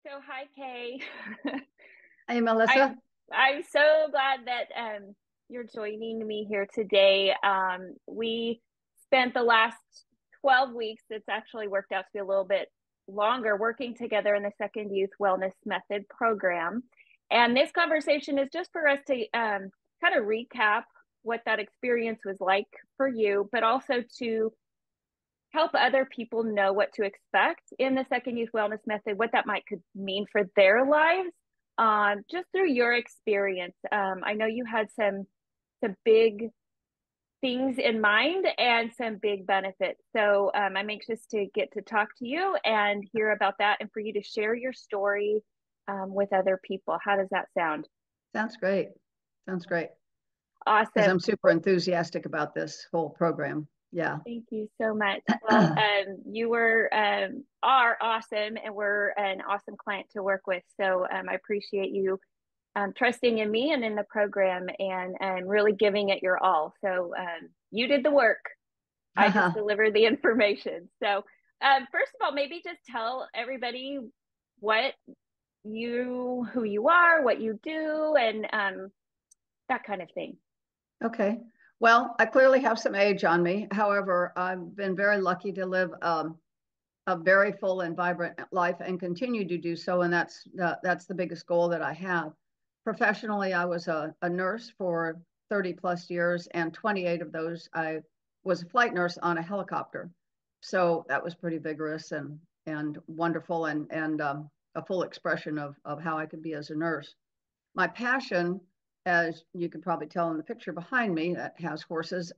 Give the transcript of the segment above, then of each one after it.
So hi, Kay. Hey, I'm Melissa. I'm so glad that you're joining me here today. We spent the last 12 weeks, it's actually worked out to be a little bit longer, working together in the Second Youth Wellness Method program. And this conversation is just for us to kind of recap what that experience was like for you, but also to help other people know what to expect in the Second Youth Wellness Method, what that might could mean for their lives, just through your experience. I know you had some big things in mind and some big benefits. So I'm anxious to get to talk to you and hear about that, and for you to share your story with other people. How does that sound? Sounds great. Sounds great. Because Awesome. I'm super enthusiastic about this whole program. Yeah. Thank you so much. Well, you are awesome, and we're an awesome client to work with. So I appreciate you trusting in me and in the program, and really giving it your all. So you did the work. I just delivered the information. So first of all, maybe just tell everybody what who you are, what you do, and that kind of thing. Okay. Well, I clearly have some age on me. However, I've been very lucky to live a very full and vibrant life and continue to do so. And that's the biggest goal that I have. Professionally, I was a nurse for 30 plus years, and 28 of those I was a flight nurse on a helicopter. So that was pretty vigorous and wonderful and a full expression of how I could be as a nurse. My passion, as you can probably tell in the picture behind me that has horses,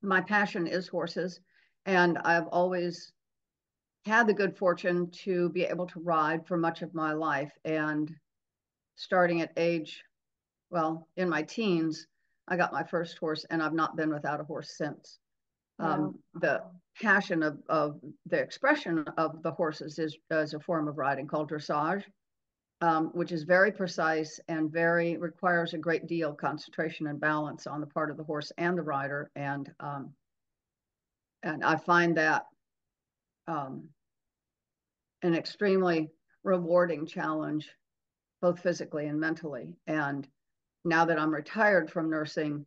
my passion is horses. And I've always had the good fortune to be able to ride for much of my life. And starting at age, well, in my teens, I got my first horse, and I've not been without a horse since. Wow. The passion of the expression of the horses is as a form of riding called dressage, which is very precise and very requires a great deal of concentration and balance on the part of the horse and the rider. And I find that um, an extremely rewarding challenge, both physically and mentally. And now that I'm retired from nursing,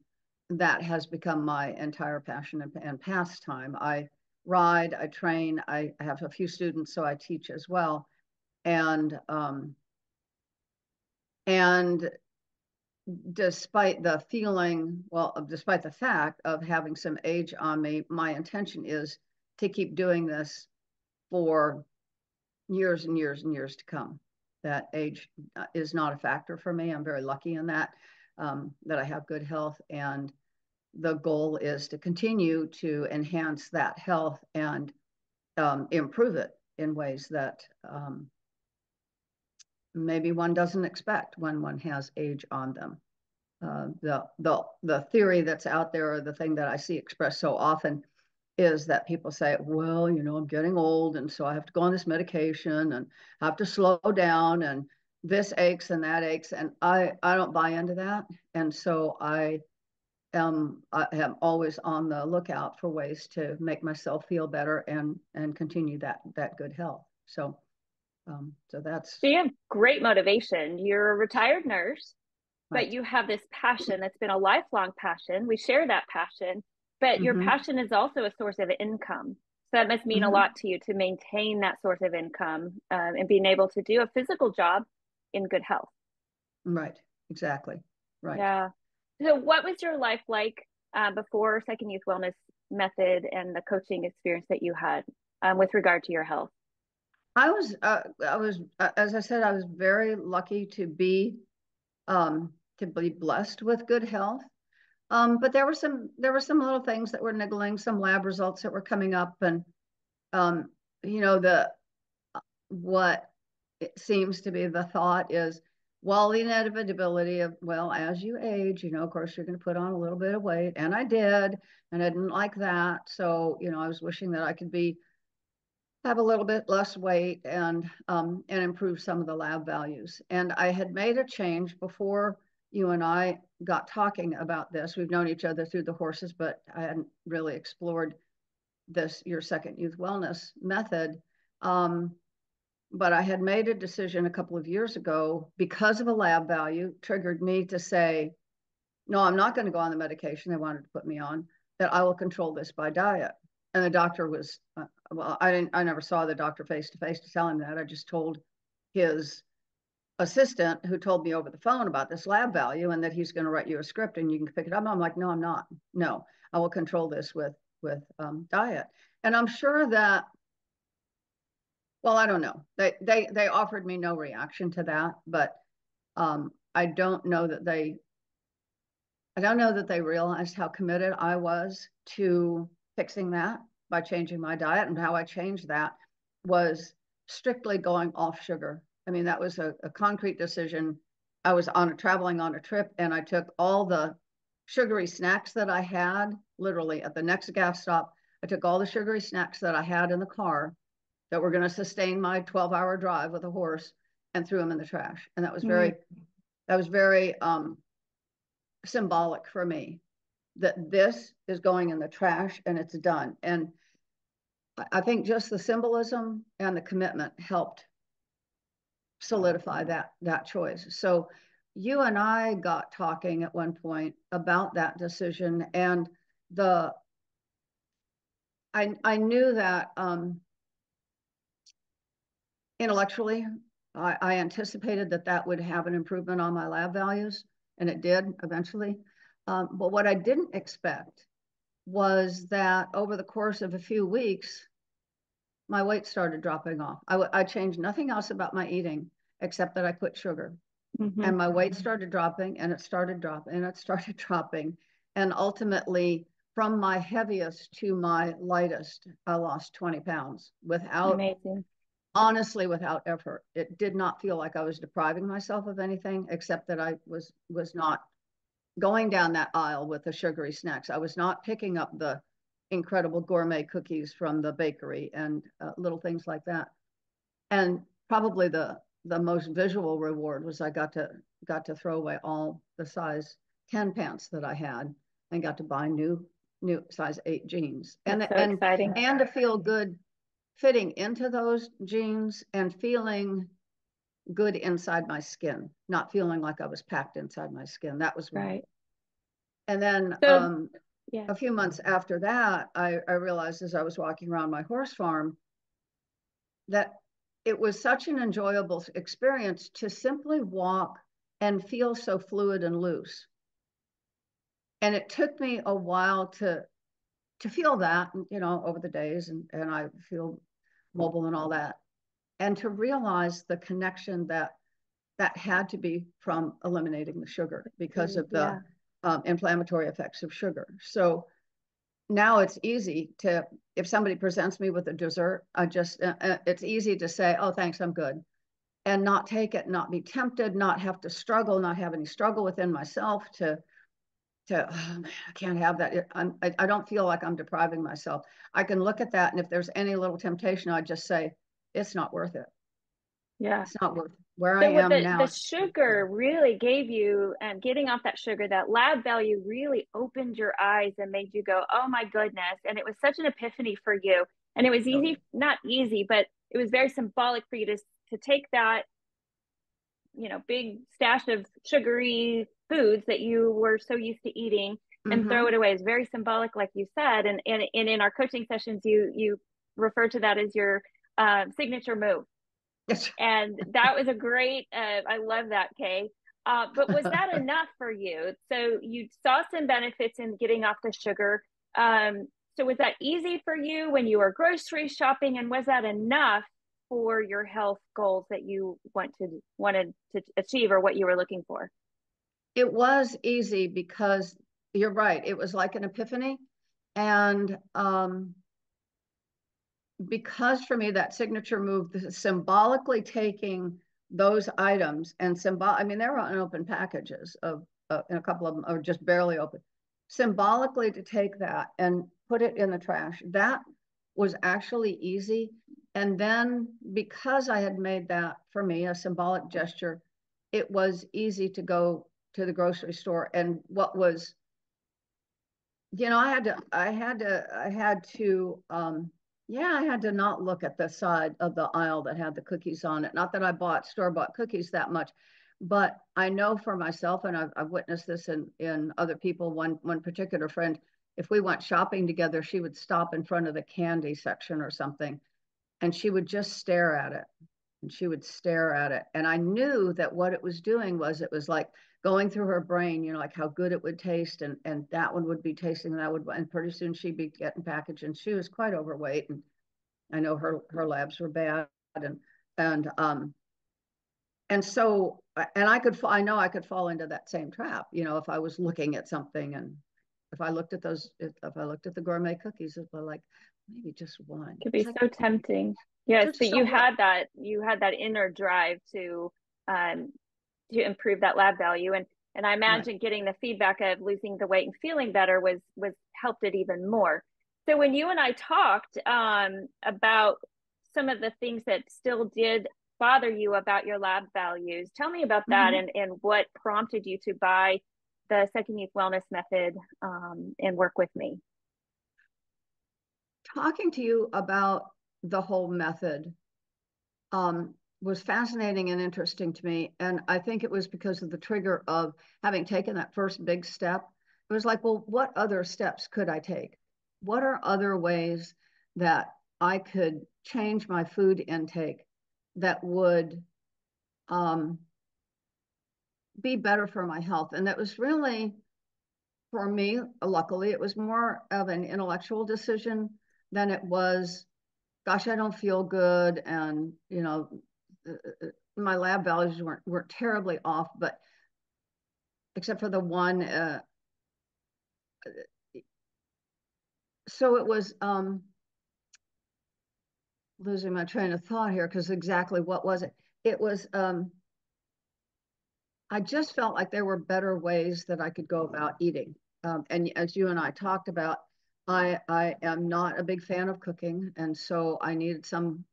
that has become my entire passion and pastime. I ride, I train, I have a few students, so I teach as well. And despite the feeling, well, despite the fact of having some age on me, my intention is to keep doing this for years and years and years to come. That age is not a factor for me. I'm very lucky in that I have good health, and the goal is to continue to enhance that health and improve it in ways that maybe one doesn't expect when one has age on them. The theory that's out there, or the thing that I see expressed so often, is that people say, well, I'm getting old, and so I have to go on this medication and I have to slow down, and this aches and that aches. And I don't buy into that. And so I am always on the lookout for ways to make myself feel better and continue that good health. So So that's you have great motivation. You're a retired nurse, but right. you have this passion that's been a lifelong passion. We share that passion, but your Mm-hmm. passion is also a source of income. So that must mean a Mm-hmm. lot to you to maintain that source of income, and being able to do a physical job in good health. Right. Exactly. Right. Yeah. So, what was your life like before Second Youth Wellness Method and the coaching experience that you had with regard to your health? As I said, I was very lucky to be blessed with good health. But there were some little things that were niggling, some lab results that were coming up, and um, the what it seems to be the thought is, well, the inevitability of, well, as you age, of course, you're going to put on a little bit of weight, and I did, and I didn't like that. So, I was wishing that I could have a little bit less weight and improve some of the lab values. And I had made a change before you and I got talking about this. We've known each other through the horses, but I hadn't really explored your second youth wellness method. Um, but I had made a decision a couple of years ago because of a lab value triggered me to say, no, I'm not going to go on the medication they wanted to put me on, that I will control this by diet. And the doctor was, well, I never saw the doctor face to face to tell him that. I just told his assistant, who told me over the phone about this lab value and that he's going to write you a script and you can pick it up. I'm like, no, I'm not. No, I will control this with diet. And I'm sure that, well, I don't know. They offered me no reaction to that, but I don't know that they realized how committed I was to fixing that by changing my diet. And how I changed that was strictly going off sugar. I mean, that was a concrete decision. I was traveling on a trip, and I took all the sugary snacks that I had, literally at the next gas stop. I took all the sugary snacks that I had in the car that were going to sustain my 12-hour drive with a horse, and threw them in the trash. And that was very symbolic for me, that this is going in the trash and it's done. And I think just the symbolism and the commitment helped solidify that choice. So you and I got talking at one point about that decision, and I knew that intellectually I anticipated that would have an improvement on my lab values, and it did eventually. But what I didn't expect was that over the course of a few weeks, my weight started dropping off. I changed nothing else about my eating except that I quit sugar. Mm-hmm. And my weight started dropping, and it started dropping, and it started dropping. And ultimately, from my heaviest to my lightest, I lost 20 pounds honestly, without effort. It did not feel like I was depriving myself of anything, except that I was not going down that aisle with the sugary snacks. I was not picking up the incredible gourmet cookies from the bakery and little things like that. And probably the most visual reward was I got to throw away all the size 10 pants that I had and got to buy new size 8 jeans. That's so exciting. And to feel good fitting into those jeans and feeling good inside my skin, not feeling like I was packed inside my skin. That was right. And then a few months after that, I realized as I was walking around my horse farm that it was such an enjoyable experience to simply walk and feel so fluid and loose. And it took me a while to feel that, over the days, and I feel mobile and all that, and to realize the connection that had to be from eliminating the sugar because of the inflammatory effects of sugar. So now it's easy to, if somebody presents me with a dessert, it's easy to say, oh, thanks, I'm good. And not take it, not be tempted, not have to struggle, not have any struggle within myself to oh man, I can't have that. I don't feel like I'm depriving myself. I can look at that, and if there's any little temptation, I just say, it's not worth it. Yeah. It's not worth it. Where I am now. The sugar really gave you, getting off that sugar, that lab value really opened your eyes and made you go, oh my goodness. And it was such an epiphany for you. And it was easy, not easy, but it was very symbolic for you to take that, big stash of sugary foods that you were so used to eating and throw it away. It's very symbolic, like you said. And in our coaching sessions, you refer to that as your signature move. Yes. And that was a great, I love that, Kay. But was that enough for you? So you saw some benefits in getting off the sugar. So was that easy for you when you were grocery shopping? And was that enough for your health goals that you wanted to achieve, or what you were looking for? It was easy because you're right. It was like an epiphany. And because for me, that signature move, symbolically taking those items and I mean, they were unopened packages and a couple of them are just barely open. Symbolically to take that and put it in the trash, that was actually easy. And then because I had made that, for me, a symbolic gesture, it was easy to go to the grocery store. And what was, I had to Yeah, I had to not look at the side of the aisle that had the cookies on it. Not that I bought store-bought cookies that much, but I know for myself, and I've witnessed this in other people. One particular friend, if we went shopping together, she would stop in front of the candy section or something, and she would just stare at it. And she would stare at it. And I knew that what it was doing was it was like going through her brain, you know, like how good it would taste, and that one would be tasting, and that would, and pretty soon she'd be getting packaged. And she was quite overweight, and I know her labs were bad, and and so and I know I could fall into that same trap, you know, if I was looking at something, and if I looked at if I looked at the gourmet cookies, it was like maybe just one. Could It's be like so tempting. Yes, just but so what? you had that inner drive um to improve that lab value, and I Right. imagine getting the feedback of losing the weight and feeling better was helped it even more. So when you and I talked about some of the things that still did bother you about your lab values, tell me about that, Mm-hmm. and what prompted you to buy the Second Youth Wellness Method and work with me. Talking to you about the whole method was fascinating and interesting to me. And I think it was because of the trigger of having taken that first big step. It was like, well, what other steps could I take? What are other ways that I could change my food intake that would um, be better for my health? And that was really, for me, luckily, it was more of an intellectual decision than it was, gosh, I don't feel good. And, you know, my lab values weren't terribly off, but except for the one. So it was losing my train of thought here, because exactly what was it? It was I just felt like there were better ways that I could go about eating. And as you and I talked about, I am not a big fan of cooking, and so I needed some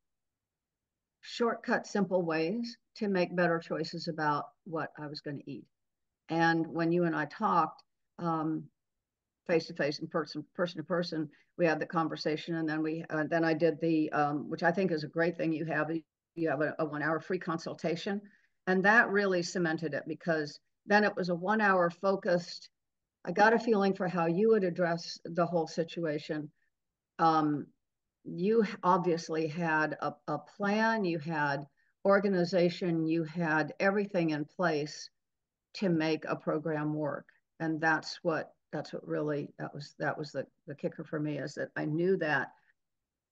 shortcut, simple ways to make better choices about what I was going to eat. And when you and I talked face to face and person to person, we had the conversation, and then I did the which I think is a great thing. You have a 1 hour free consultation, and that really cemented it, because then it was a 1 hour focused. I got a feeling for how you would address the whole situation. Um, you obviously had a plan, you had organization, you had everything in place to make a program work. And that's what really that was the kicker for me, is that I knew that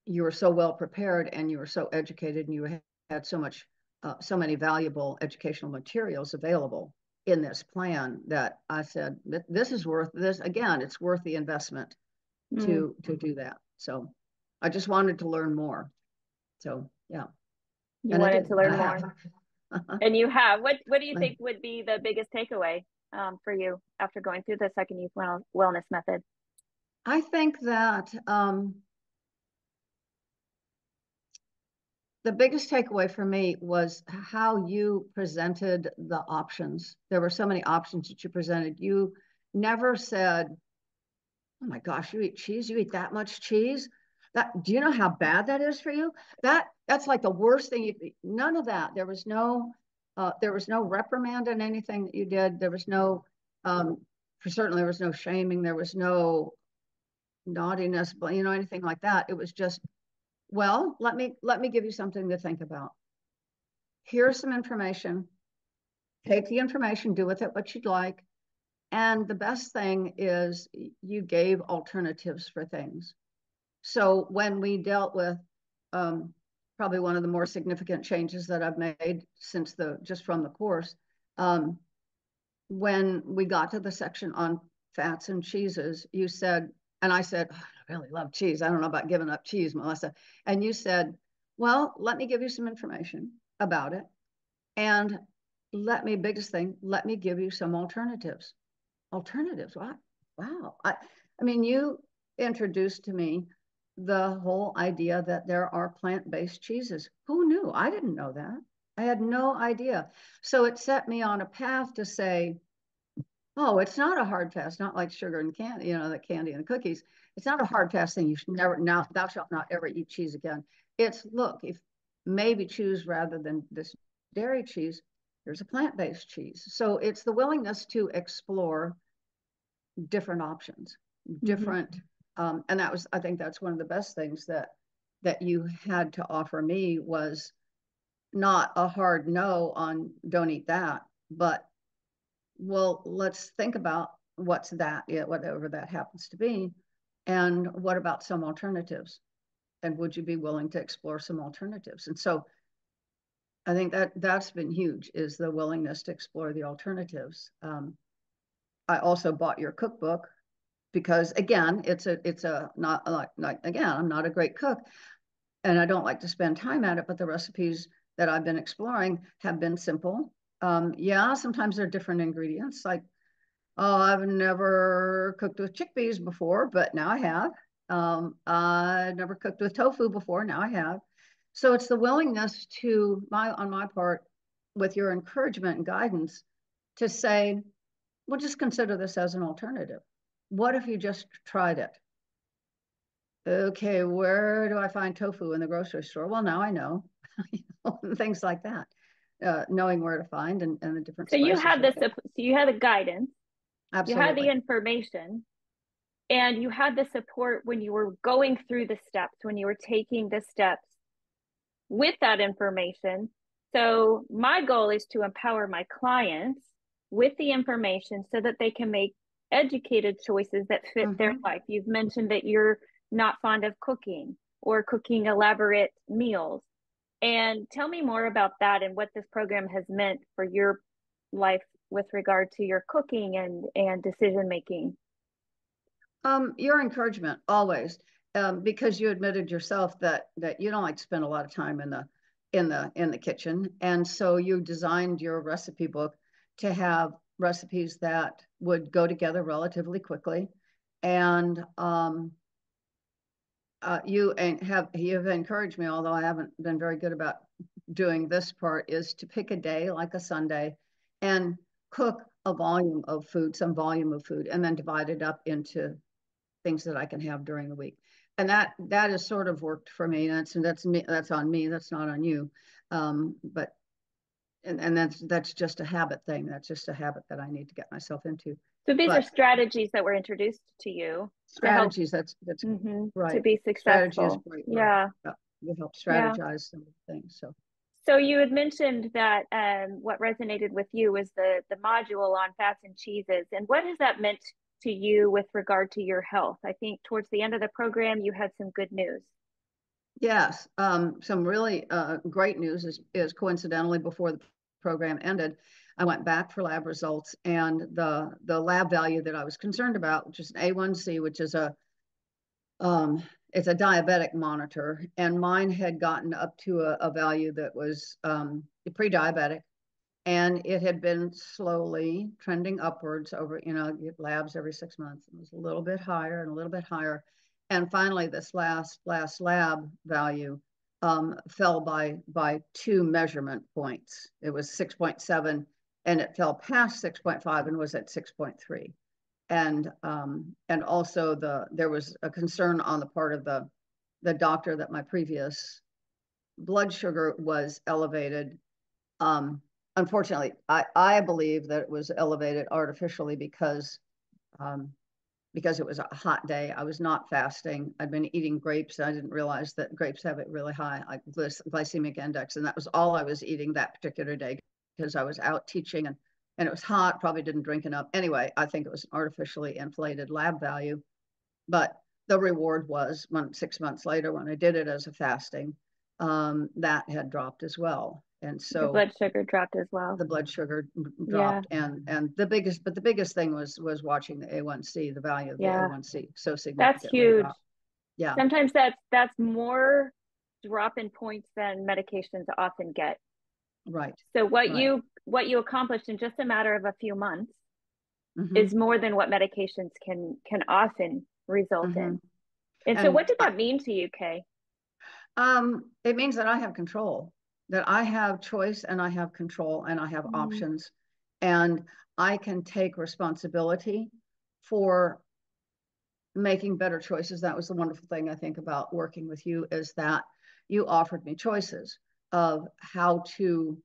you were so well prepared, and you were so educated, and you had so many valuable educational materials available in this plan, that I said, this is worth this. Again, it's worth the investment Mm, to do that. So I just wanted to learn more. So yeah, you and I wanted did. to And learn I more. have. And you have. What do you think would be the biggest takeaway for you after going through the Second Youth Wellness Method? I think that the biggest takeaway for me was how you presented the options. There were so many options that you presented. You never said, "Oh my gosh, you eat cheese? You eat that much cheese? That do you know how bad that is for you? That's like the worst thing you eat." None of that. There was no reprimand in anything that you did. There was no for certainly there was no shaming. There was no naughtiness, but you know, anything like that. It was just, well, let me give you something to think about. Here's some information. Take the information, do with it what you'd like. And the best thing is you gave alternatives for things. So when we dealt with probably one of the more significant changes that I've made since just from the course, um, when we got to the section on fats and cheeses, you said, and I said, oh, I really love cheese. I don't know about giving up cheese, Melissa. And you said, well, let me give you some information about it. And biggest thing, let me give you some alternatives. Alternatives. Wow. Wow. I mean, you introduced to me the whole idea that there are plant-based cheeses. Who knew? I didn't know that. I had no idea. So it set me on a path to say, Oh, it's not a hard fast, not like sugar and candy, the candy and the cookies. It's not a hard fast thing. You should never, now, thou shalt not ever eat cheese again. It's, look, if maybe choose rather than this dairy cheese, there's a plant-based cheese. So it's the willingness to explore different options, Mm-hmm. different, and I think that's one of the best things that you had to offer me was not a hard no on don't eat that, but well, let's think about what's that, whatever that happens to be, and what about some alternatives? And would you be willing to explore some alternatives? And so I think that's been huge, is the willingness to explore the alternatives. I also bought your cookbook because again, it's a not like again, I'm not a great cook and I don't like to spend time at it, but the recipes that I've been exploring have been simple. Yeah, sometimes they're different ingredients. Like, oh, I've never cooked with chickpeas before, but now I have. I've never cooked with tofu before, now I have. So it's the willingness on my part, with your encouragement and guidance, to say, well, just consider this as an alternative. What if you just tried it? Okay, where do I find tofu in the grocery store? Well, now I know. Things like that. Knowing where to find and the different So you spices had you'll this, get. so you had the guidance, you had the Absolutely. information, and you had the support when you were going through the steps, when you were taking the steps with that information. So my goal is to empower my clients with the information so that they can make educated choices that fit their Mm-hmm. life. You've mentioned that you're not fond of cooking or cooking elaborate meals. And tell me more about that and what this program has meant for your life with regard to your cooking and decision making. Your encouragement always, because you admitted yourself that you don't like to spend a lot of time in the kitchen, and so you designed your recipe book to have recipes that would go together relatively quickly, and you've encouraged me, although I haven't been very good about doing this part, is to pick a day like a Sunday and cook a volume of food, some volume of food, and then divide it up into things that I can have during the week. And that has sort of worked for me. That's me. That's on me. That's not on you. But and that's just a habit thing. That's just a habit that I need to get myself into. So these are But strategies that were introduced to you to help strategies. That's to right. be Strategy is a successful. great word. Yeah, You help yeah. strategize some things. So So you had mentioned that what resonated with you was the module on fats and cheeses, and what has that meant to you with regard to your health? I think towards the end of the program, you had some good news. yes, some really great news is coincidentally before the program ended, I went back for lab results, and the lab value that I was concerned about, which is an A1C, which is um, it's a diabetic monitor, and mine had gotten up to a value that was pre-diabetic, and it had been slowly trending upwards over, get labs every 6 months. It was a little bit higher and a little bit higher. And finally, this last lab value fell by 2 measurement points. It was 6.7 and it fell past 6.5 and was at 6.3. And also there was a concern on the part of the doctor that my previous blood sugar was elevated. um, Unfortunately, I believe that it was elevated artificially um, because it was a hot day. I was not fasting. I'd been eating grapes. I didn't realize that grapes have a really high glycemic index, and that was all I was eating that particular day because I was out teaching and it was hot. Probably didn't drink enough. Anyway, I think it was an artificially inflated lab value, but the reward was 6 months later when I did it as a fasting, that had dropped as well. And Your so blood sugar dropped as well. the blood sugar Yeah, dropped, and the biggest thing was watching the A1C, the value of the yeah. A1C so That's significantly huge. dropped. Yeah, Sometimes that's more drop in points than medications often get. right, So right. what you accomplished in just a matter of a few months Mm-hmm, is more than what medications can often result mm-hmm. in. And so And what did that mean to you, Kay? it means that I have control, that I have choice and I have control and I have Mm, options. And I can take responsibility for making better choices. That was the wonderful thing I think about working with you, is that you offered me choices of how to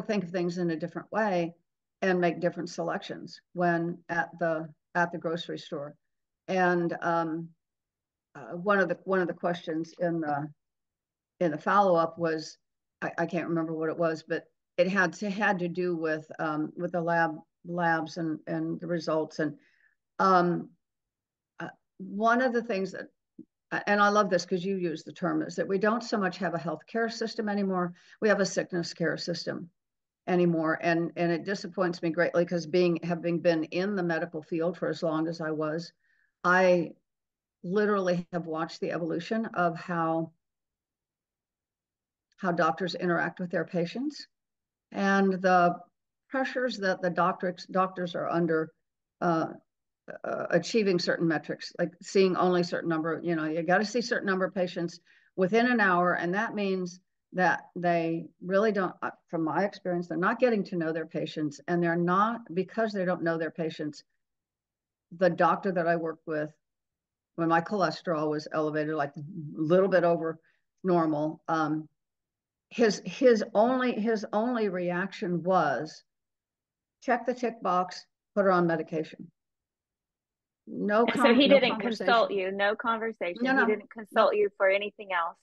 think of things in a different way and make different selections when at the grocery store. And one of the questions in the follow-up was, I can't remember what it was, but it had to do with the labs and the results. And one of the things that, and I love this because you use the term, is that we don't so much have a healthcare system anymore. We have a sickness care system anymore. And it disappoints me greatly, because having been in the medical field for as long as I was, I literally have watched the evolution of how doctors interact with their patients, and the pressures that the doctors are under, achieving certain metrics, like seeing only certain number, you got to see certain number of patients within an hour. And that means that they really don't, from my experience, they're not getting to know their patients. And they're not, because they don't know their patients. The doctor that I worked with, when my cholesterol was elevated, like a little bit over normal, his only reaction was check the tick box, put her on medication. No so he didn't conversation. consult you, no conversation. No, He didn't consult you for anything else.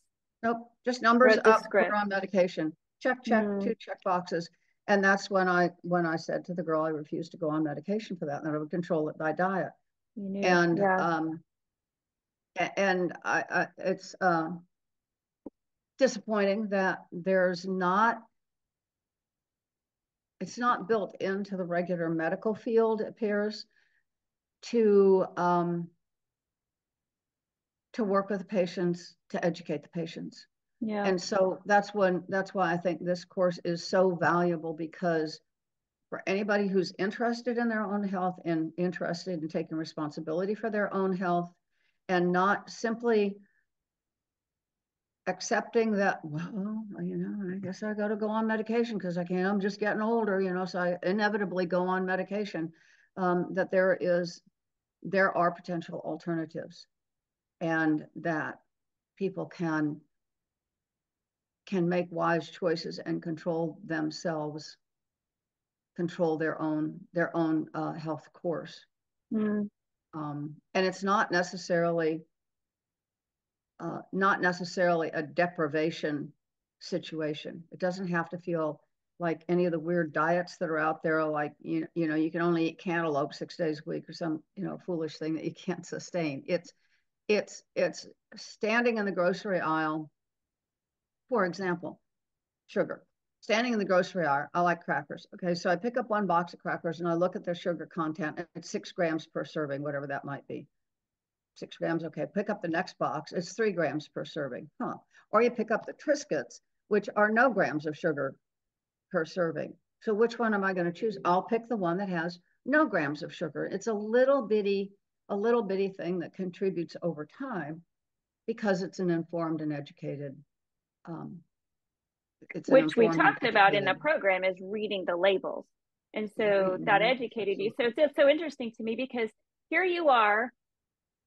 Nope. Just numbers Wrote the up, put script. her on medication. Check, 2 check boxes. And that's when I said to the girl, I refused to go on medication for that, and that I would control it by diet. You knew, And yeah. It's disappointing that it's not built into the regular medical field, it appears, to work with the patients, to educate the patients. Yeah. And so that's why I think this course is so valuable, because for anybody who's interested in their own health and interested in taking responsibility for their own health, and not simply accepting that, well, I guess I got to go on medication because I'm just getting older, so I inevitably go on medication, that there are potential alternatives, and that people can make wise choices and control themselves, control their own health course. And it's not necessarily a deprivation situation. It doesn't have to feel like any of the weird diets that are out there, like you can only eat cantaloupe 6 days a week, or some foolish thing that you can't sustain. It's standing in the grocery aisle, for example, sugar. Standing in the grocery aisle, I like crackers. Okay, so I pick up one box of crackers and I look at their sugar content, and it's 6 grams per serving, whatever that might be. 6 grams, okay. Pick up the next box, it's 3 grams per serving. Or you pick up the Triscuits, which are no grams of sugar per serving. So which one am I going to choose? I'll pick the one that has no grams of sugar. It's a little bitty thing that contributes over time, because it's an informed and educated, which we talked about in the program, is reading the labels. And so that educated you. So it's just so interesting to me, because here you are,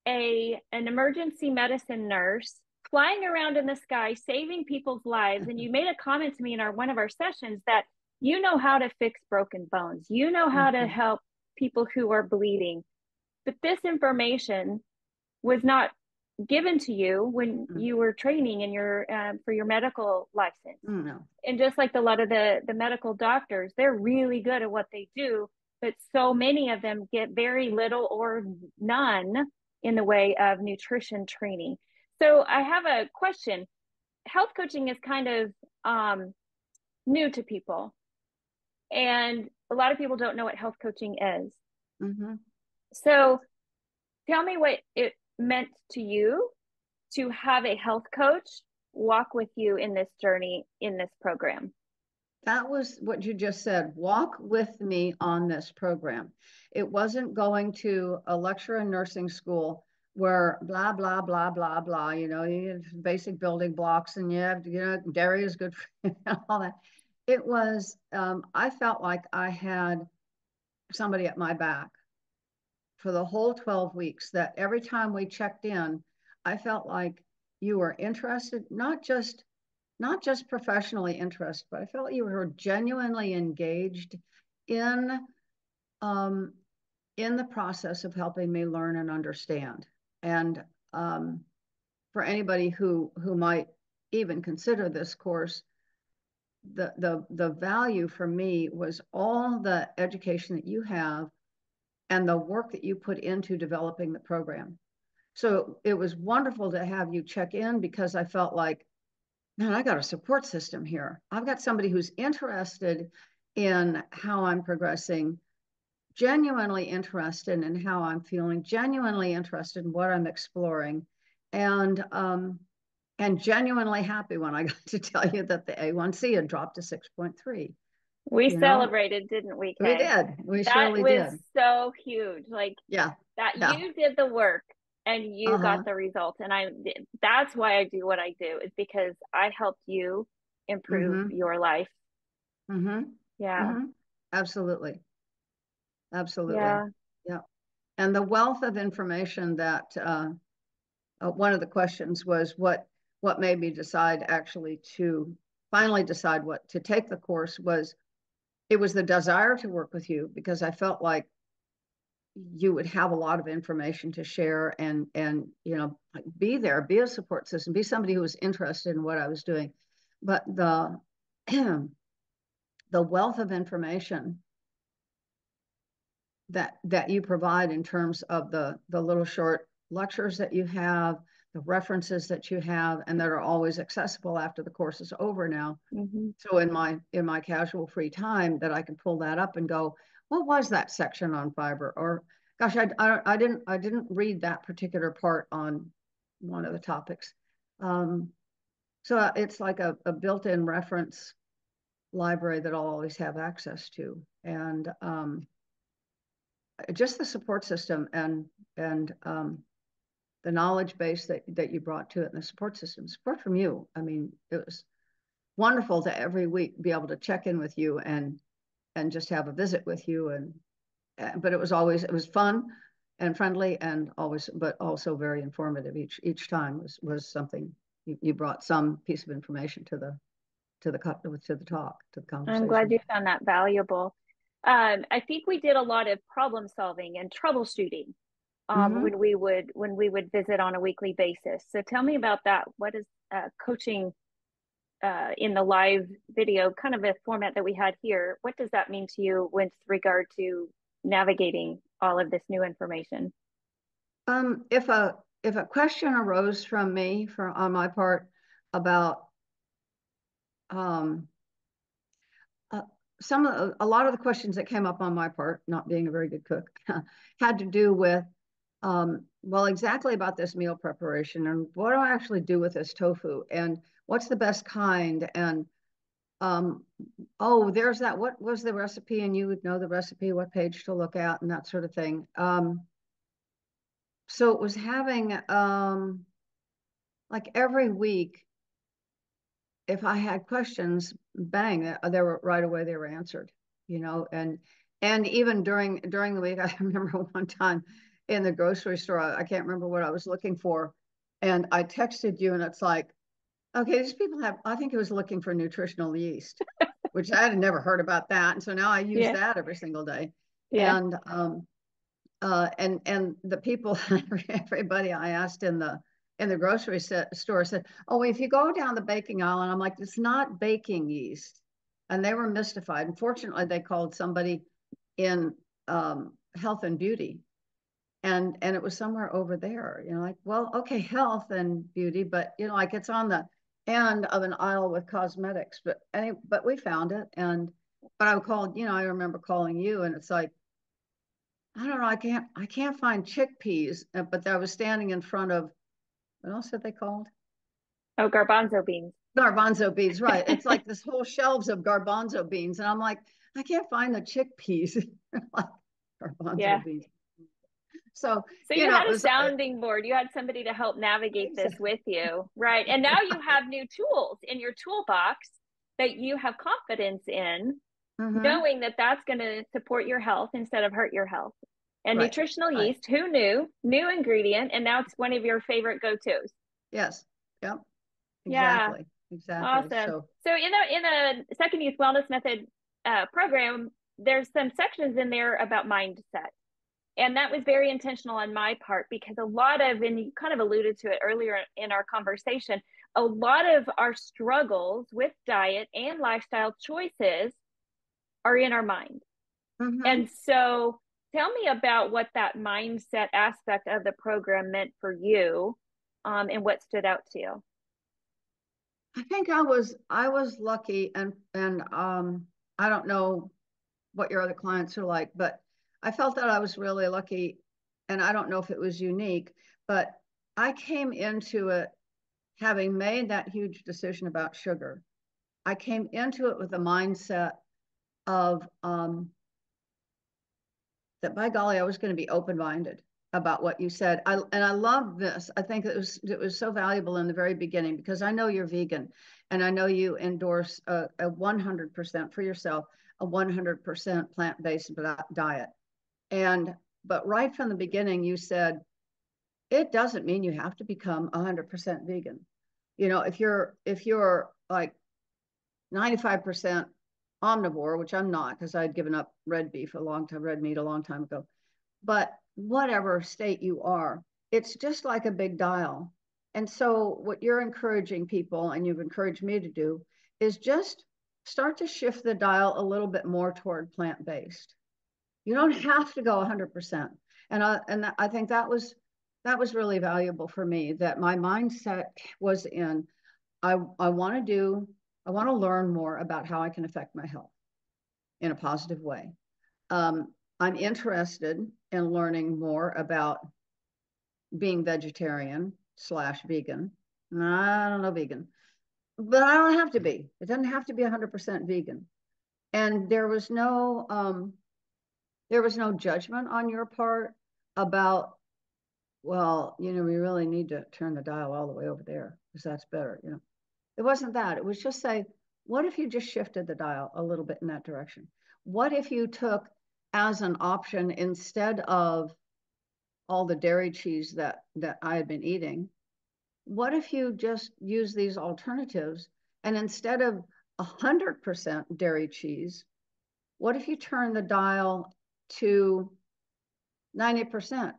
an emergency medicine nurse, flying around in the sky, saving people's lives. And you made a comment to me in one of our sessions that you know how to fix broken bones. You know how to help people who are bleeding. But this information was not given to you when you were training in your for your medical license. No. And just like a lot of the medical doctors, they're really good at what they do, but so many of them get very little or none in the way of nutrition training. So I have a question. Health coaching is kind of new to people, and a lot of people don't know what health coaching is. So tell me what it meant to you to have a health coach walk with you in this journey, in this program. That was what you just said. Walk with me on this program. It wasn't going to a lecture in nursing school where blah, blah, blah, blah, blah, you have basic building blocks, and you have, dairy is good for all that. it was, I felt like I had somebody at my back for the whole 12 weeks, that every time we checked in, I felt like you were interested, not just professionally interested, but I felt you were genuinely engaged in um, in the process of helping me learn and understand. And for anybody who might even consider this course, the value for me was all the education that you have and the work that you put into developing the program. So it was wonderful to have you check in, because I felt like, man, I got a support system here. I've got somebody who's interested in how I'm progressing, genuinely interested in how I'm feeling, genuinely interested in what I'm exploring, and genuinely happy when I got to tell you that the A1C had dropped to 6.3. We You know, celebrated, didn't we, we Kay? did. We That surely was did. so huge. Like Yeah. that Yeah. you did the work and you got Uh-huh. the results. And that's why I do what I do, is because I helped you improve Mm-hmm. your life. Mm-hmm. Yeah. Mm-hmm. Absolutely. Absolutely. Yeah. Yeah. And the wealth of information that one of the questions was, what made me decide actually to finally decide what to take the course, was it was the desire to work with you, because I felt like you would have a lot of information to share, and be there, be a support system, be somebody who was interested in what I was doing. But the the wealth of information that you provide, in terms of the little short lectures that you have, the references that you have, and that are always accessible after the course is over now. Mm-hmm. So in my casual free time, that I can pull that up and go, what was that section on fiber? Or gosh, I didn't read that particular part on one of the topics. So it's like a built-in reference library that I'll always have access to. And just the support system, and the knowledge base that you brought to it, and the support from you. I mean, it was wonderful to every week be able to check in with you, and just have a visit with you. But it was fun and friendly, and always, but also very informative. Each time was something. You brought some piece of information to the I'm glad conversation. you found that valuable. I think we did a lot of problem solving and troubleshooting Mm-hmm. when we would visit on a weekly basis. So tell me about that. What is coaching in the live video, kind of a format that we had here? What does that mean to you with regard to navigating all of this new information? If a question arose from me, on my part, about um, uh, a lot of the questions that came up on my part, not being a very good cook, had to do with, well, exactly about this meal preparation, and what do I actually do with this tofu, and what's the best kind, and um, oh, there's that. What was the recipe? And you would know the recipe, what page to look at, and that sort of thing. So it was having, like every week, if I had questions, bang, they were right away. They were answered, and even during the week, I remember one time in the grocery store, I can't remember what I was looking for, and I texted you, and it's like, okay, these people have. I think it was looking for nutritional yeast, which I had never heard about that, and so now I use Yeah, that every single day, yeah. and the people, everybody I asked in the grocery store said, "Oh, if you go down the baking aisle," and I'm like, "It's not baking yeast," and they were mystified. And fortunately, they called somebody in health and beauty, and it was somewhere over there. Like, well, okay, health and beauty, but like it's on the end of an aisle with cosmetics. But we found it, but I called. I remember calling you, and it's like, I don't know. I can't find chickpeas, but I was standing in front of, what else had they called? Oh, garbanzo beans. Garbanzo beans, right? It's like this whole shelves of garbanzo beans, and I'm like, I can't find the chickpeas. Like, Yeah. garbanzo beans. So So you it had a was sounding board. You had somebody to help navigate this exactly with you, right? And now you have new tools in your toolbox that you have confidence in, Mm-hmm. knowing that that's going to support your health instead of hurt your health. And Right. nutritional Right. yeast, who knew? New ingredient, and now it's one of your favorite go-tos. Yes. Yep. Yeah, Exactly. Exactly. awesome. So, So in a second youth wellness method program, there's some sections in there about mindset. And that was very intentional on my part because a lot of, and you kind of alluded to it earlier in our conversation, a lot of our struggles with diet and lifestyle choices are in our mind. mm-hmm. And so tell me about what that mindset aspect of the program meant for you, and what stood out to you. I think I was lucky, and I don't know what your other clients are like, but I felt that I was really lucky, and I don't know if it was unique, but I came into it having made that huge decision about sugar. I came into it with a mindset of that by golly, I was going to be open-minded about what you said. And I love this. I think it was so valuable in the very beginning because I know you're vegan, and I know you endorse a 100% for yourself, a 100% plant-based diet. And but right from the beginning, you said it doesn't mean you have to become 100% vegan. You know, if you're like 95% omnivore, which I'm not because I'd given up red beef a long time, red meat a long time ago. But whatever state you are, it's just like a big dial. And so, what you're encouraging people, and you've encouraged me to do, is just start to shift the dial a little bit more toward plant based. You don't have to go 100%. I think that was really valuable for me. That my mindset was in I want to do I want to learn more about how I can affect my health in a positive way. I'm interested in learning more about being vegetarian slash vegan. I don't know vegan, but I don't have to be. It doesn't have to be 100% vegan. And there was no judgment on your part about, well, you know, we really need to turn the dial all the way over there because that's better. You know, it wasn't that. It was just say, what if you just shifted the dial a little bit in that direction? What if you took as an option instead of all the dairy cheese that I had been eating, what if you just use these alternatives and instead of 100% dairy cheese, what if you turn the dial to 90%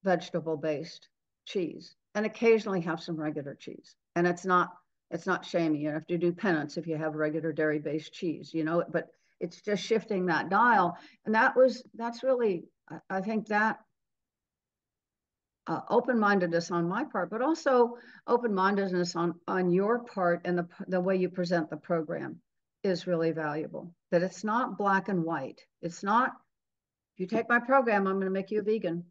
vegetable based cheese and occasionally have some regular cheese? And it's not shaming. You have to do penance if you have regular dairy based cheese, you know, but it's just shifting that dial. And that's really, I think that open-mindedness on my part, but also open-mindedness on your part, and the way you present the program is really valuable. That it's not black and white. It's not, if you take my program, I'm going to make you a vegan.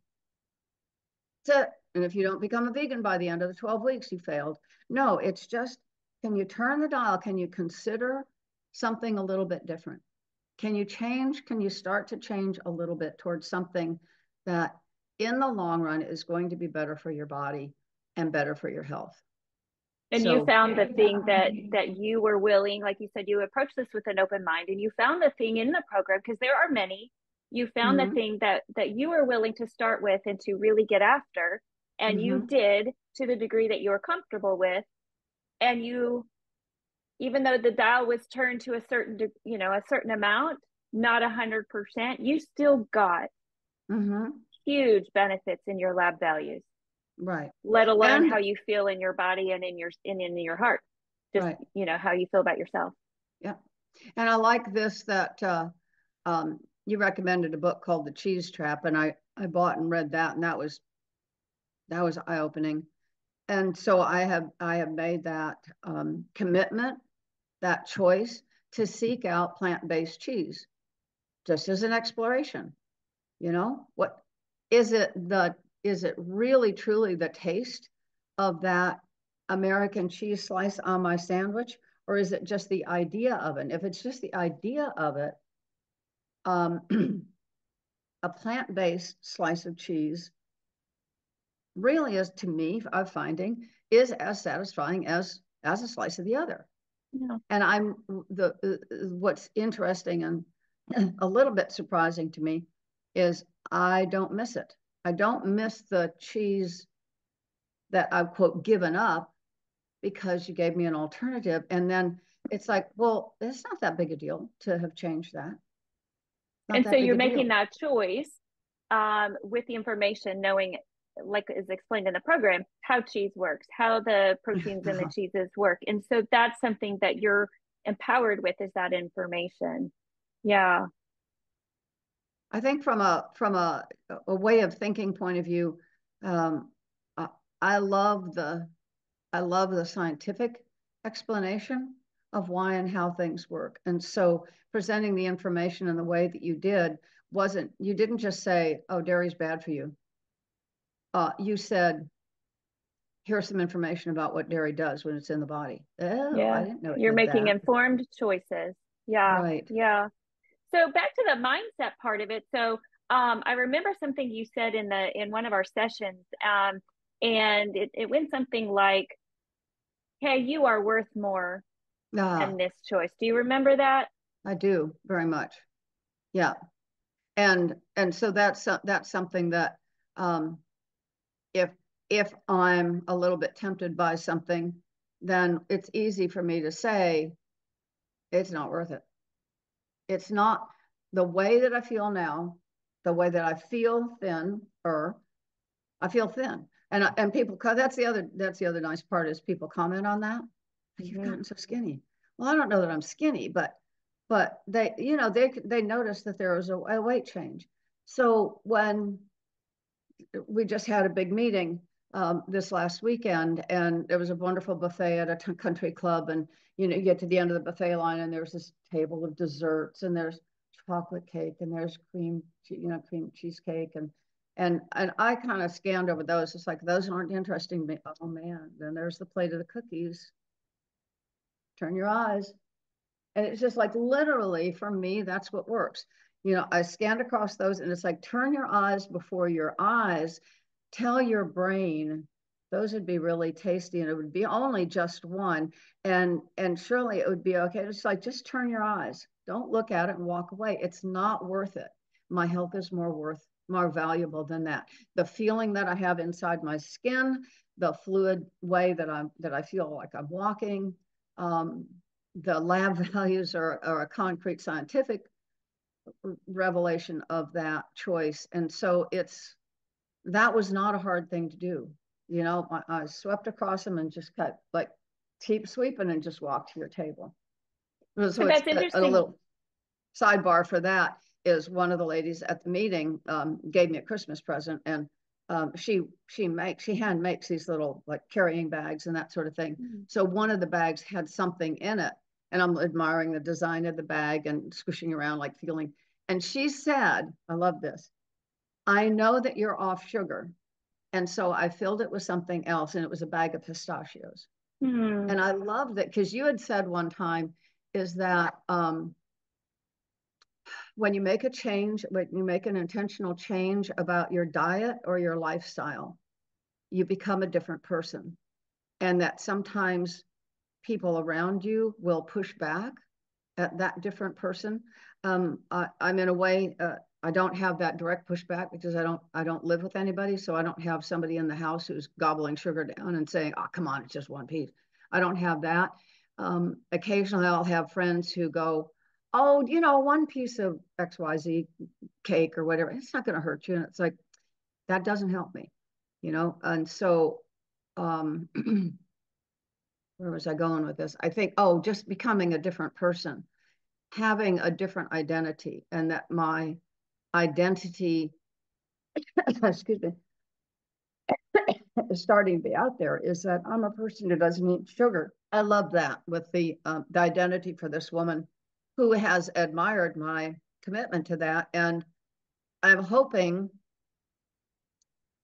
That's it. And if you don't become a vegan by the end of the 12 weeks, you failed. No, it's just, can you turn the dial? Can you consider something a little bit different? Can you change? Can you start to change a little bit towards something that in the long run is going to be better for your body and better for your health? And you So, found the thing that you were willing, like you said, you approached this with an open mind, and you found the thing in the program, because there are many. You found the mm-hmm, thing that you were willing to start with and to really get after, and you mm-hmm, did to the degree that you were comfortable with. And you, even though the dial was turned to a certain, a certain amount, not 100%, you still got mm-hmm, huge benefits in your lab values, right. let alone how And you feel in your body and in your heart, just right, how you feel about yourself. yeah. And I like this that you recommended a book called The Cheese Trap, and I bought and read that, and that was eye opening. And so I have made that commitment, that choice to seek out plant based cheese, just as an exploration. You know, what is it the is it really truly the taste of that American cheese slice on my sandwich, or is it just the idea of it? If it's just the idea of it, um, a plant-based slice of cheese really is, to me, I'm finding, is as satisfying as a slice of the other. Yeah. And what's interesting and a little bit surprising to me is I don't miss it. I don't miss the cheese that I've quote given up because you gave me an alternative. And then it's like, well, it's not that big a deal to have changed that. Not And so that big you're a making deal. that choice with the information, knowing, like is explained in the program, how cheese works, how the proteins in the cheeses work. And so that's something that you're empowered with, is that information. Yeah. I think from a way of thinking point of view, um, I, I love the scientific explanation of why and how things work. And so presenting the information in the way that you did you didn't just say, oh, dairy's bad for you. You said, here's some information about what dairy does when it's in the body. Oh, I Yeah. didn't know it You're did making that. informed choices. Yeah. Right. Yeah. So back to the mindset part of it. So I remember something you said in one of our sessions, and it went something like, "Hey, you are worth more than Ah, this choice." Do you remember that? I do very much. Yeah. And so that's something that um, if if I'm a little bit tempted by something, then it's easy for me to say it's not worth it. It's not the way that I feel now, the way that I feel thin, or I feel thin. And people, that's the other nice part is people comment on that. You've Mm-hmm. gotten so skinny. Well, I don't know that I'm skinny, but they notice that there is a weight change. So when we just had a big meeting this last weekend, and there was a wonderful buffet at a country club, and you get to the end of the buffet line, and there's this table of desserts, and there's chocolate cake, and there's cream cheesecake, and I kind of scanned over those. It's like those aren't interesting to me. Oh man, then there's the plate of the cookies. Turn your eyes. And it's just like literally for me, that's what works. I scanned across those and it's like turn your eyes before your eyes, tell your brain those would be really tasty and it would be only just one. And surely it would be okay. It's like just turn your eyes. Don't look at it and walk away. It's not worth it. My health is more valuable than that. The feeling that I have inside my skin, the fluid way that I feel like I'm walking, um, the lab values are a concrete scientific revelation of that choice. And so that was not a hard thing to do. I swept across them and just cut like keep sweeping and just walk to your table. So But it's that's a interesting. little sidebar for that is one of the ladies at the meeting gave me a Christmas present, and she hand makes these little like carrying bags and that sort of thing. Mm. So one of the bags had something in it, and I'm admiring the design of the bag and squishing around like feeling. And she said, "I love this. I know that you're off sugar, and so I filled it with something else, and it was a bag of pistachios." Hmm. And I loved it because you had said one time is that when you make a change, when you make an intentional change about your diet or your lifestyle, you become a different person. And that sometimes people around you will push back at that different person. I'm in a way, I don't have that direct pushback because I don't live with anybody. So I don't have somebody in the house who's gobbling sugar down and saying, oh, come on, it's just one piece. I don't have that. Occasionally I'll have friends who go, oh, one piece of XYZ cake or whatever, it's not going to hurt you. And it's like, that doesn't help me, And so, um, where was I going with this? I think, oh, just becoming a different person, having a different identity, and that my identity, excuse me, is starting to be out there is that I'm a person who doesn't eat sugar. I love that with the identity for this woman who has admired my commitment to that. And I'm hoping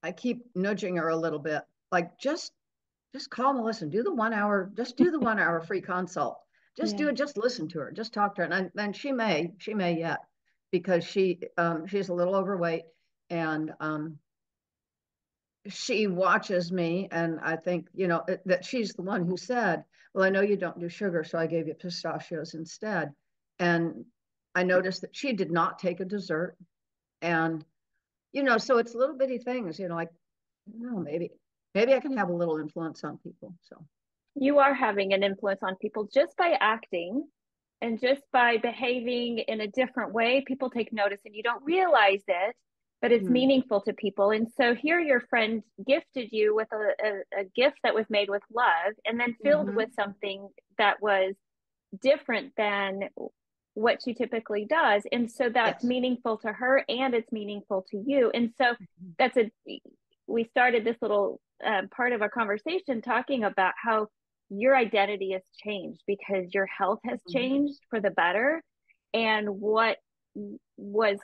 I keep nudging her a little bit, like just call Melissa, just do the 1 hour free consult. Just Yeah. do it, just listen to her, just talk to her. And she may yet, because she's a little overweight, and she watches me, and I think, that she's the one who said, well, I know you don't do sugar, so I gave you pistachios instead. And I noticed that she did not take a dessert. And, so it's little bitty things, like, no, maybe I can have a little influence on people. So You are having an influence on people just by acting and just by behaving in a different way. People take notice and you don't realize it, but it's mm-hmm. meaningful to people. And so here your friend gifted you with a gift that was made with love and then filled Mm-hmm. with something that was different than what she typically does. And so that's Yes. meaningful to her and it's meaningful to you. And so Mm-hmm. that's we started this little part of our conversation talking about how your identity has changed because your health has Mm-hmm. changed for the better. And what was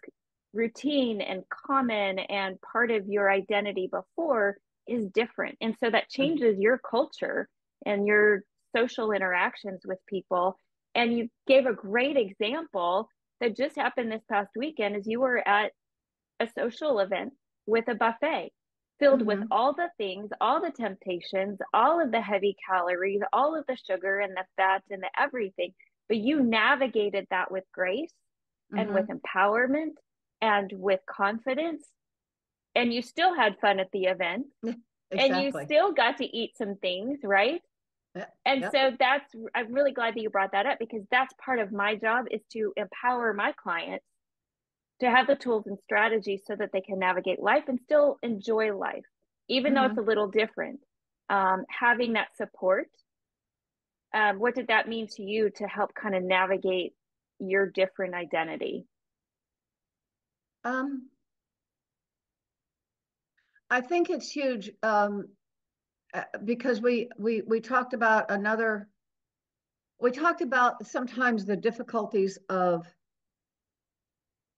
routine and common and part of your identity before is different. And so that changes your culture and your social interactions with people. And you gave a great example that just happened this past weekend as you were at a social event with a buffet filled with Mm-hmm. all the things, all the temptations, all of the heavy calories, all of the sugar and the fat and the everything. But you navigated that with grace and with Mm-hmm. empowerment and with confidence. And you still had fun at the event and you Exactly. still got to eat some things, right? Yep. And Yep. so I'm really glad that you brought that up because that's part of my job is to empower my clients to have the tools and strategies so that they can navigate life and still enjoy life, even though it's Mm-hmm. a little different. Having that support, what did that mean to you to help kind of navigate your different identity? Um, I think it's huge, because we talked about sometimes the difficulties of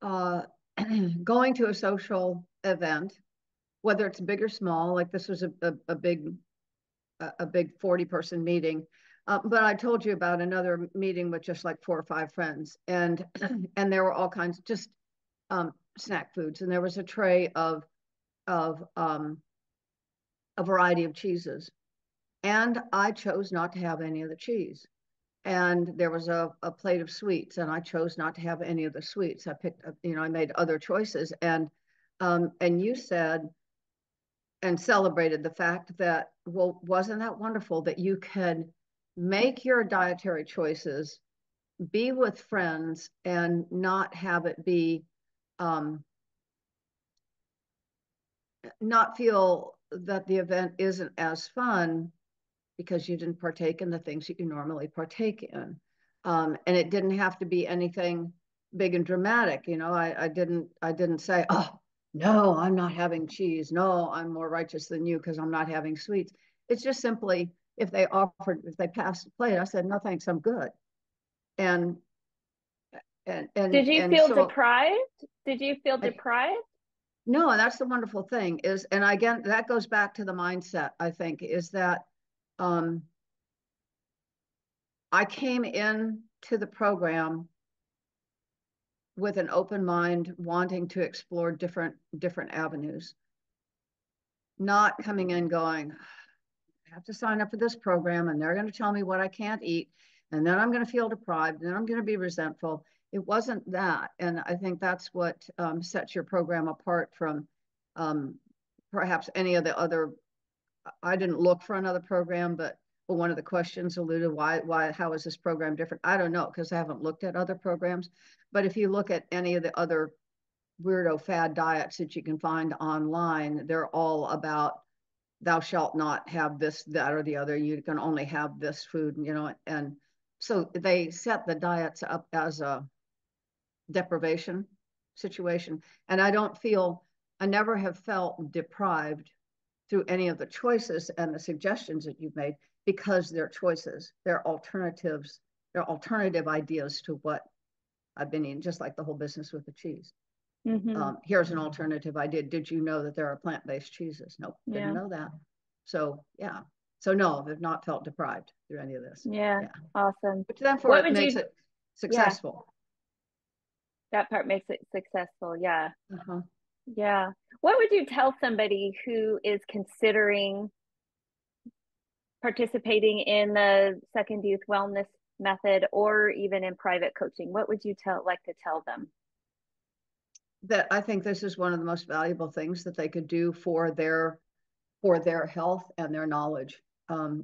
uh, going to a social event, whether it's big or small. Like this was a big 40-person meeting. But I told you about another meeting with just like 4 or 5 friends, and and there were all kinds of just snack foods, and there was a tray of a variety of cheeses, and I chose not to have any of the cheese. And there was a plate of sweets, and I chose not to have any of the sweets. I picked up, I made other choices, and you said and celebrated the fact that, well, wasn't that wonderful that you can make your dietary choices, be with friends, and not have it be, um, not feel that the event isn't as fun because you didn't partake in the things that you normally partake in. And it didn't have to be anything big and dramatic. I didn't say, oh, no, I'm not having cheese. No, I'm more righteous than you because I'm not having sweets. It's just simply, if they passed the plate, I said, no, thanks, I'm good. And, and, Did and, you and feel so deprived? Did you feel I, deprived? no, and that's the wonderful thing is, and again, that goes back to the mindset, I think, is that, um, I came in to the program with an open mind, wanting to explore different avenues, not coming in going, I have to sign up for this program and they're going to tell me what I can't eat, and then I'm going to feel deprived, and then I'm going to be resentful. It wasn't that, and I think that's what sets your program apart from um, perhaps any of the other. I didn't look for another program, but one of the questions alluded, how is this program different? I don't know because I haven't looked at other programs. But if you look at any of the other weirdo fad diets that you can find online, they're all about thou shalt not have this, that, or the other. You can only have this food, and so they set the diets up as a deprivation situation. And I never have felt deprived through any of the choices and the suggestions that you've made, because they're choices, they're alternatives, they're alternative ideas to what I've been eating, just like the whole business with the cheese. Mm-hmm. Here's an alternative idea. Did you know that there are plant-based cheeses? Nope, didn't Yeah. know that. So yeah, so no, I've not felt deprived through any of this. Yeah. Yeah, Awesome. which therefore What it would makes you, it yeah, successful. that part makes it successful. Yeah. Uh-huh. Yeah. What would you tell somebody who is considering participating in the second youth wellness method or even in private coaching? What would you like to tell them? That I think this is one of the most valuable things that they could do for their health and their knowledge,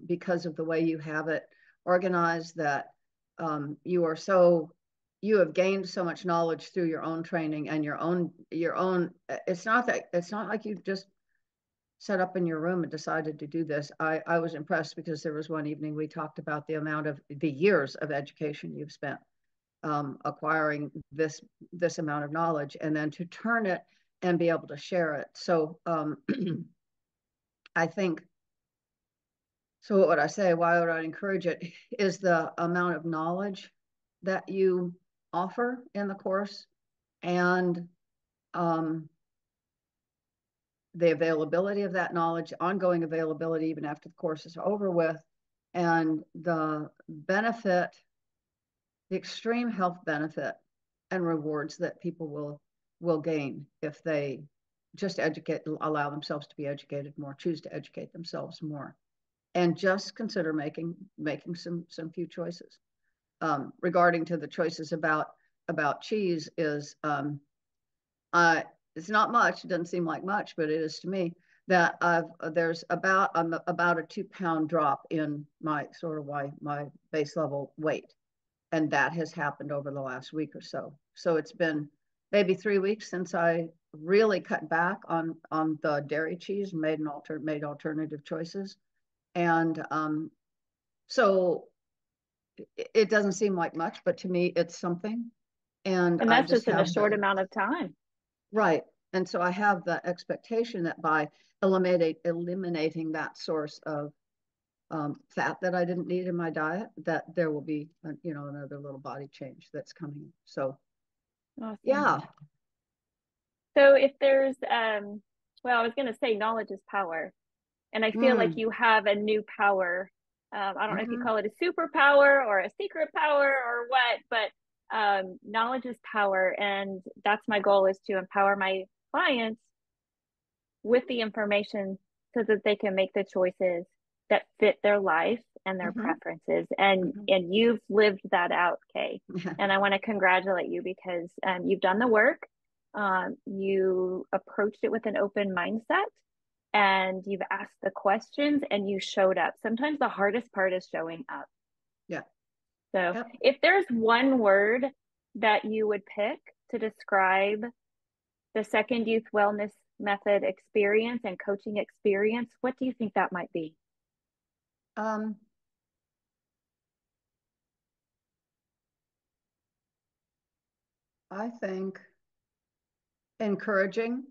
because of the way you have it organized, that you have gained so much knowledge through your own training and your own. It's not like you just set up in your room and decided to do this. I was impressed because there was one evening we talked about the years of education you've spent, acquiring this amount of knowledge, and then to turn it and be able to share it. So I think, so what would I say? Why would I encourage it? Is the amount of knowledge that you offer in the course, and the availability of that knowledge, ongoing availability even after the course is over with, and the benefit, the extreme health benefit and rewards that people will gain if they just allow themselves to be educated more, choose to educate themselves more, and just consider making some few choices. Regarding to the choices about cheese is, it's not much. It doesn't seem like much, but it is to me. That there's about a 2 pound drop in my my base level weight, and that has happened over the last week or so. So it's been maybe 3 weeks since I really cut back on the dairy cheese and made alternative choices. And so it doesn't seem like much, but to me it's something. And And I that's just just in a have short the amount of time. right. And so I have the expectation that by eliminating that source of fat that I didn't need in my diet, that there will be, another little body change that's coming. So, Awesome. yeah. So if there's, well, I was going to say knowledge is power. And I feel like Mm, you have a new power. I don't know if you mm-hmm, call it a superpower or a secret power or what, but knowledge is power. And that's my goal, is to empower my clients with the information so that they can make the choices that fit their life and their mm-hmm, preferences. And mm-hmm. you've lived that out, Kay. And I want to congratulate you because you've done the work. You approached it with an open mindset, and you've asked the questions, and you showed up. Sometimes the hardest part is showing up. Yeah. So Yep. if there's one word that you would pick to describe the second youth wellness method experience and coaching experience, what do you think that might be? Um, I think encouraging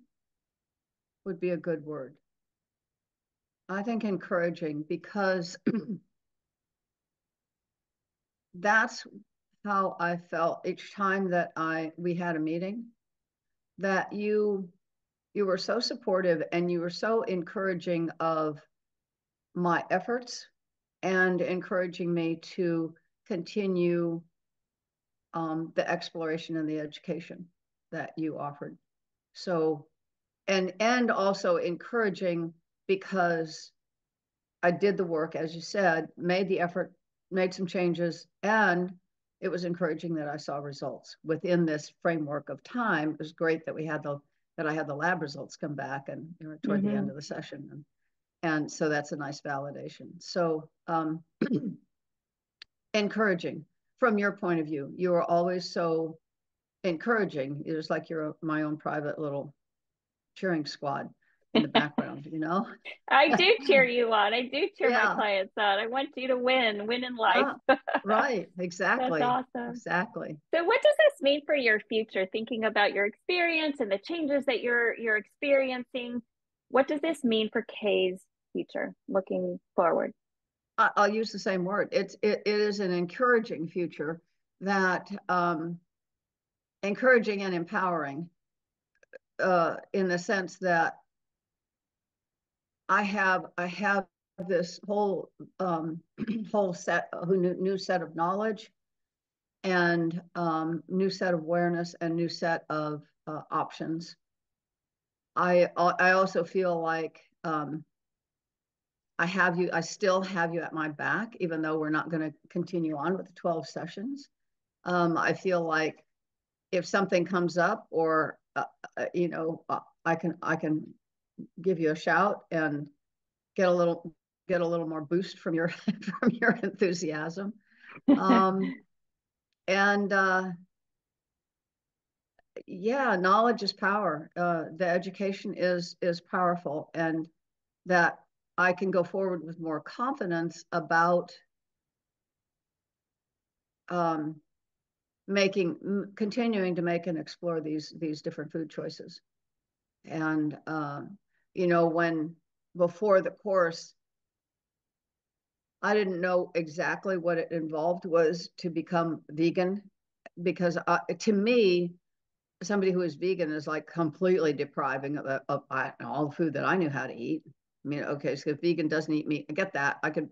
would be a good word. I think encouraging, because that's how I felt each time that we had a meeting, that you were so supportive and you were so encouraging of my efforts and encouraging me to continue the exploration and the education that you offered. So, and also encouraging because I did the work, as you said, made the effort, made some changes, and it was encouraging that I saw results within this framework of time. It was great that I had the lab results come back, and toward the end Mm-hmm. of the session, and so that's a nice validation. So encouraging from your point of view, you are always so encouraging. It's like you're my own private little cheering squad in the background, I do cheer you on. I do cheer my Yeah. clients on. I want you to win in life. Right. That's Exactly. awesome. Exactly. So what does this mean for your future? Thinking about your experience and the changes that you're experiencing, what does this mean for Kay's future looking forward? I'll use the same word. It is an encouraging future, that encouraging and empowering, in the sense that I have this whole set, new set of knowledge, and new set of awareness, and new set of options I also feel like I still have you at my back, even though we're not going to continue on with the 12 sessions. I feel like if something comes up, or I can give you a shout and get a little more boost from your from your enthusiasm. And yeah, knowledge is power. The education is powerful, and that I can go forward with more confidence about continuing to make and explore these different food choices. And when before the course, I didn't know exactly what it involved was to become vegan, because to me, somebody who is vegan is like completely depriving of all the food that I knew how to eat. I mean, okay, so if vegan doesn't eat meat, I get that. I could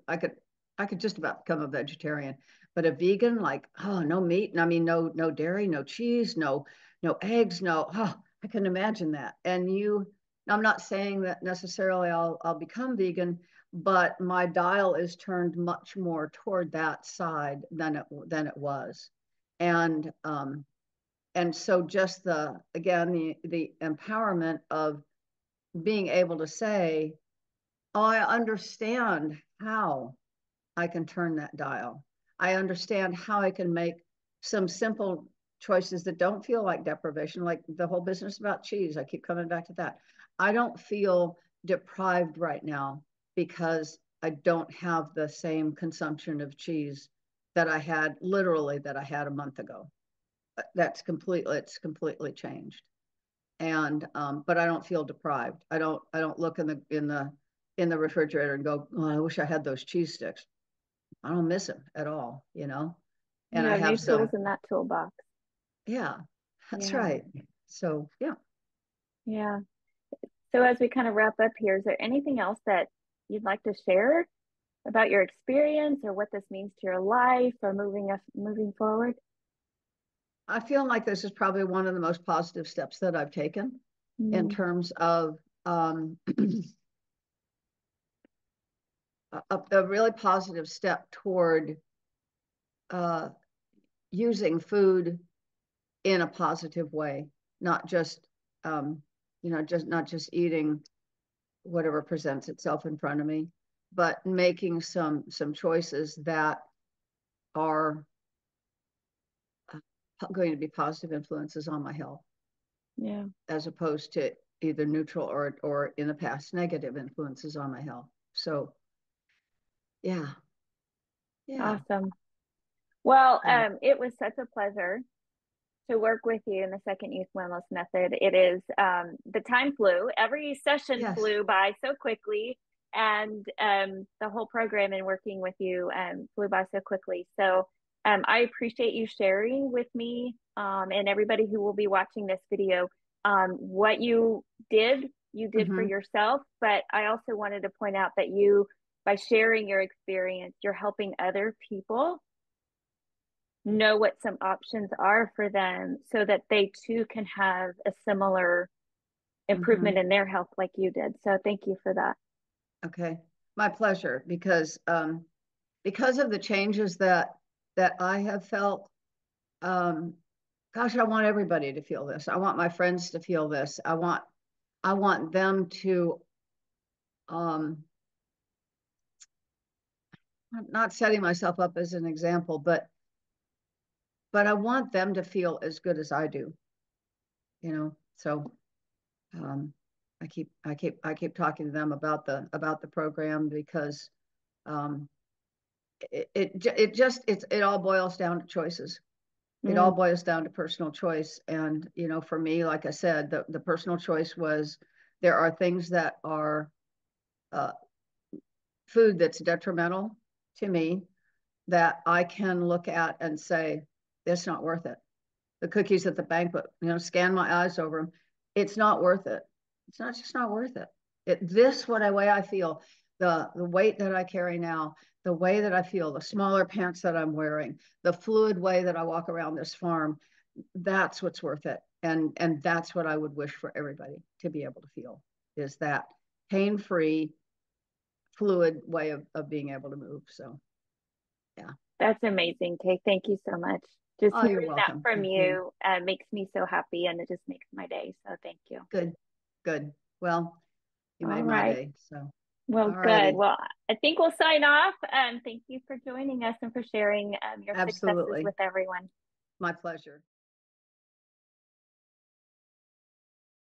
just about become a vegetarian. But a vegan, like, oh, no meat, and I mean, no dairy, no cheese, no eggs, no. Oh, I couldn't imagine that. And I'm not saying that necessarily I'll become vegan, but my dial is turned much more toward that side than it was. And so just the empowerment of being able to say, oh, I understand how I can turn that dial. I understand how I can make some simple choices that don't feel like deprivation, like the whole business about cheese. I keep coming back to that. I don't feel deprived right now because I don't have the same consumption of cheese that I had a month ago. It's completely changed. And but I don't feel deprived. I don't look in the refrigerator and go, oh, I wish I had those cheese sticks. I don't miss them at all, And You I have new have tools some. in that toolbox. Yeah, that's Yeah. right. So yeah. Yeah. So as we kind of wrap up here, is there anything else that you'd like to share about your experience or what this means to your life or moving forward? I feel like this is probably one of the most positive steps that I've taken in Mm, terms of a really positive step toward uh, using food in a positive way, not just not just eating whatever presents itself in front of me, but making some choices that are going to be positive influences on my health, yeah. as opposed to either neutral or in the past negative influences on my health. So yeah, yeah. Awesome. Well, So it was such a pleasure to work with you in the second youth wellness method. It is the time flew. Every session yes. flew by so quickly, and the whole program and working with you flew by so quickly. So I appreciate you sharing with me and everybody who will be watching this video what you did for Mm-hmm. yourself. But I also wanted to point out that you, by sharing your experience, you're helping other people know what some options are for them so that they too can have a similar Mm-hmm. improvement in their health like you did. So thank you for that. Okay. My pleasure, because of the changes that I have felt. Gosh, I want everybody to feel this. I want my friends to feel this. I want them to, um, I'm not setting myself up as an example, but I want them to feel as good as I do, So um, I keep talking to them about the program, because um, it all boils down to choices. It all Mm, boils down to personal choice. And for me, like I said, the personal choice was, there are things that are uh, food that's detrimental to me, that I can look at and say, it's not worth it. The cookies at the banquet, scan my eyes over them. It's not worth it. It's not just not worth it. Way I feel, the weight that I carry now, the way that I feel, the smaller pants that I'm wearing, the fluid way that I walk around this farm, that's what's worth it. And that's what I would wish for everybody to be able to feel, is that pain-free, fluid way of being able to move. So yeah. That's amazing, Kay. Thank you so much. Just Oh, you're hearing that welcome. from Thank you. you makes me so happy, and it just makes my day. So thank you. Good, good. Well, you All made my right. day. So, Well, all good. righty. Well, I think we'll sign off. Thank you for joining us and for sharing your successes Absolutely. with everyone. My pleasure.